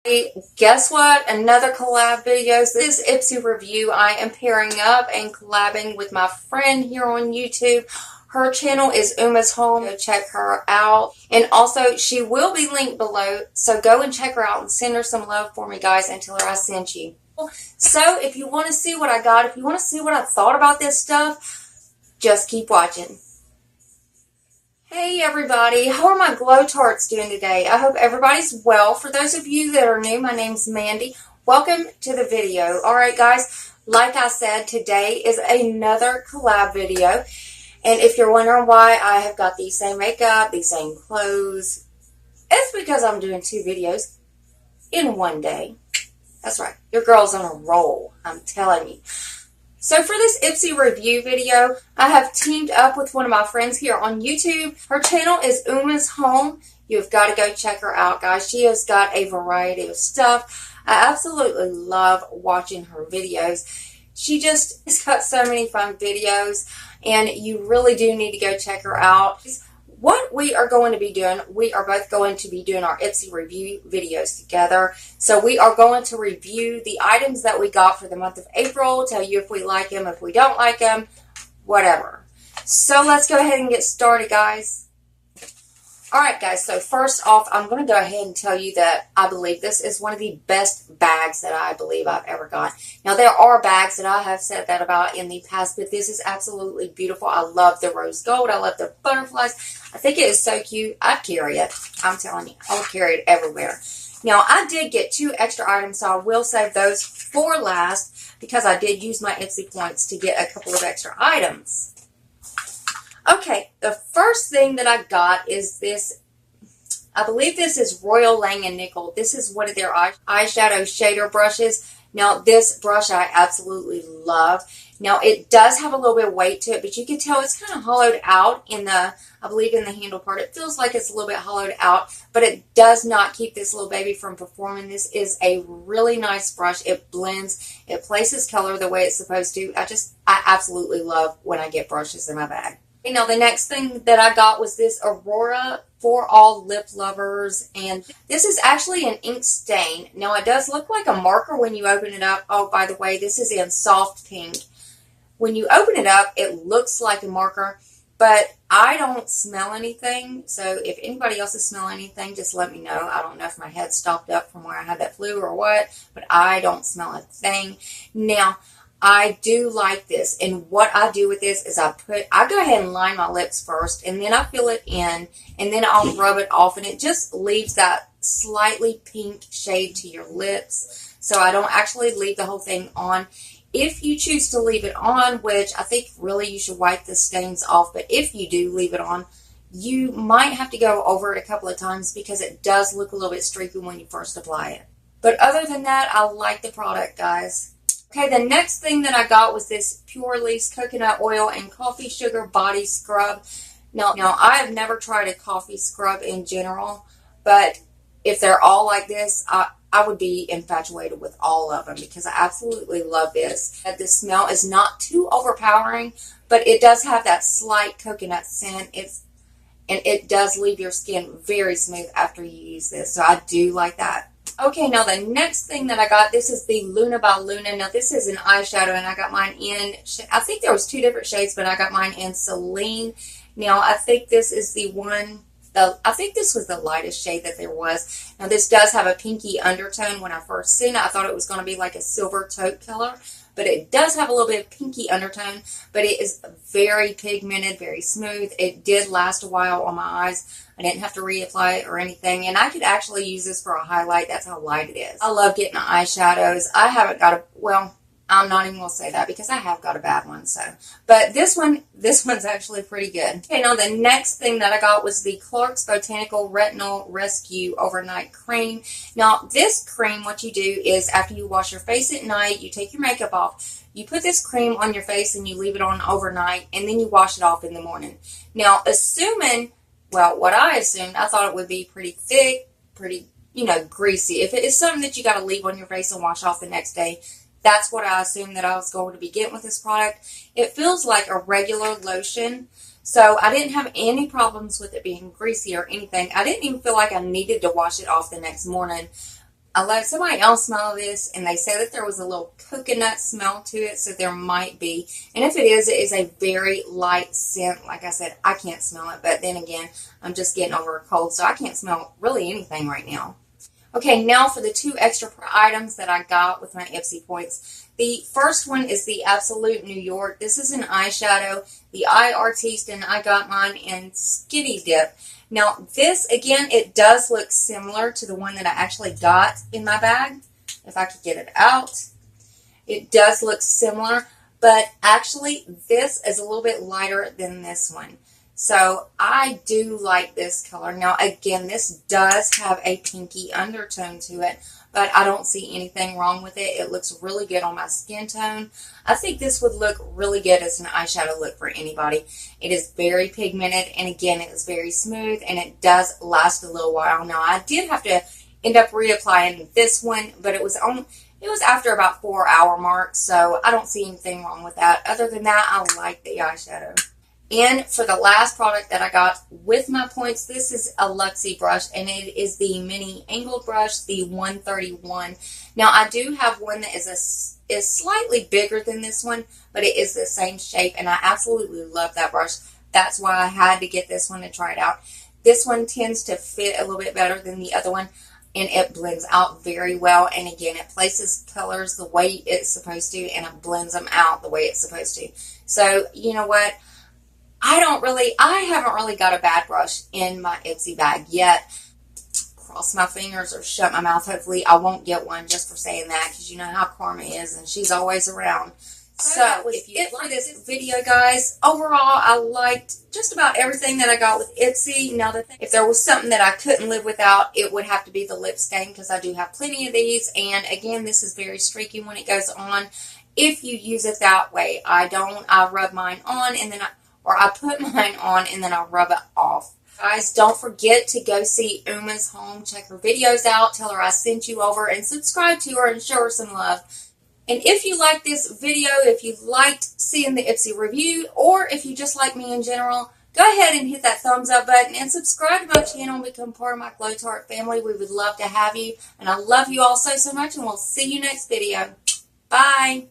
Hey, guess what? Another collab video. This IPSY review. I am pairing up and collabing with my friend here on YouTube. Her channel is Uma's Home. Go check her out. And also, she will be linked below. So go and check her out and send her some love for me, guys, and tell her I sent you. So if you want to see what I got, if you want to see what I thought about this stuff, just keep watching. Hey everybody, how are my Glow Tarts doing today? I hope everybody's well. For those of you that are new, my name's Mandy. Welcome to the video. Alright guys, like I said, today is another collab video. And if you're wondering why I have got the same makeup, the same clothes, it's because I'm doing two videos in one day. That's right, your girl's on a roll, I'm telling you. So for this IPSY review video, I have teamed up with one of my friends here on YouTube. Her channel is Uma's Home. You've got to go check her out, guys. She has got a variety of stuff. I absolutely love watching her videos. She just has got so many fun videos, and you really do need to go check her out. What we are going to be doing, we are both going to be doing our IPSY review videos together. So we are going to review the items that we got for the month of April, tell you if we like them, if we don't like them, whatever. So let's go ahead and get started, guys. Alright guys, so first off, I'm going to go ahead and tell you that I believe this is one of the best bags that I believe I've ever got. Now there are bags that I have said that about in the past, but this is absolutely beautiful. I love the rose gold. I love the butterflies. I think it is so cute. I'd carry it. I'm telling you, I would carry it everywhere. Now I did get two extra items, so I will save those for last because I did use my IPSY points to get a couple of extra items. Okay, the first thing that I got is this, I believe this is Royal Lange & Nickel. This is one of their eyeshadow shader brushes. Now, this brush I absolutely love. Now, it does have a little bit of weight to it, but you can tell it's kind of hollowed out in the, I believe in the handle part. It feels like it's a little bit hollowed out, but it does not keep this little baby from performing. This is a really nice brush. It blends, it places color the way it's supposed to. I absolutely love when I get brushes in my bag. Now, the next thing that I got was this Aurora for All Lip Lovers, and this is actually an ink stain. Now, it does look like a marker when you open it up. Oh, by the way, this is in soft pink. When you open it up, it looks like a marker, but I don't smell anything, so if anybody else is smelling anything, just let me know. I don't know if my head stopped up from where I had that flu or what, but I don't smell a thing. Now, I do like this, and what I do with this is I go ahead and line my lips first, and then I fill it in, and then I'll rub it off, and it just leaves that slightly pink shade to your lips, so I don't actually leave the whole thing on. If you choose to leave it on, which I think really you should wipe the stains off, but if you do leave it on, you might have to go over it a couple of times because it does look a little bit streaky when you first apply it. But other than that, I like the product, guys. Okay, the next thing that I got was this Pure Leaf Coconut Oil and Coffee Sugar Body Scrub. Now I have never tried a coffee scrub in general, but if they're all like this, I would be infatuated with all of them because I absolutely love this. The smell is not too overpowering, but it does have that slight coconut scent. And it does leave your skin very smooth after you use this, so I do like that. Okay, now the next thing that I got, this is the Luna by Luna. Now this is an eyeshadow, and I got mine in, I think there was two different shades, but I got mine in Celine. Now I think this is the one, I think this was the lightest shade that there was. Now this does have a pinky undertone. When I first seen it, I thought it was going to be like a silver taupe color, but it does have a little bit of pinky undertone, but it is very pigmented, very smooth. It did last a while on my eyes. I didn't have to reapply it or anything, and I could actually use this for a highlight. That's how light it is. I love getting eyeshadows. I haven't got well, I'm not even going to say that because I have got a bad one, so. But this one's actually pretty good. Okay, now the next thing that I got was the Clarks Botanical Retinol Rescue Overnight Cream. Now, this cream, what you do is after you wash your face at night, you take your makeup off, you put this cream on your face and you leave it on overnight, and then you wash it off in the morning. Now, well, what I assumed, I thought it would be pretty thick, pretty, greasy. If it is something that you got to leave on your face and wash off the next day, that's what I assumed that I was going to be getting with this product. It feels like a regular lotion, so I didn't have any problems with it being greasy or anything. I didn't even feel like I needed to wash it off the next morning. I let somebody else smell this, and they said that there was a little coconut smell to it, so there might be. And if it is a very light scent. Like I said, I can't smell it, but then again, I'm just getting over a cold, so I can't smell really anything right now. Okay, now for the 2 extra items that I got with my IPSY points. The first one is the Absolute New York. This is an eyeshadow, the Eye Artiste, and I got mine in Skinny Dip. Now, this, again, it does look similar to the one that I actually got in my bag. If I could get it out. It does look similar, but actually, this is a little bit lighter than this one. So, I do like this color. Now, again, this does have a pinky undertone to it, but I don't see anything wrong with it. It looks really good on my skin tone. I think this would look really good as an eyeshadow look for anybody. It is very pigmented, and again, it is very smooth, and it does last a little while. Now, I did have to end up reapplying this one, but it was after about 4-hour mark, so I don't see anything wrong with that. Other than that, I like the eyeshadow. And for the last product that I got with my points, this is a Luxie brush, and it is the mini angled brush, the 131. Now, I do have one that is slightly bigger than this one, but it is the same shape, and I absolutely love that brush. That's why I had to get this one to try it out. This one tends to fit a little bit better than the other one, and it blends out very well. And again, it places colors the way it's supposed to, and it blends them out the way it's supposed to. So, you know what? I haven't really got a bad brush in my IPSY bag yet. Cross my fingers or shut my mouth. Hopefully I won't get one just for saying that, because you know how Karma is, and she's always around. So that was it for this video, guys. Overall, I liked just about everything that I got with IPSY. Now, if there was something that I couldn't live without, it would have to be the lip stain, because I do have plenty of these. And again, this is very streaky when it goes on. If you use it that way, I rub mine on, and then I put mine on and then I rub it off. Guys, don't forget to go see Uma's home. Check her videos out. Tell her I sent you over, and subscribe to her and show her some love. And if you like this video, if you liked seeing the IPSY review, or if you just like me in general, go ahead and hit that thumbs up button and subscribe to my channel and become part of my Glow Tart family. We would love to have you. And I love you all so much, and we'll see you next video. Bye.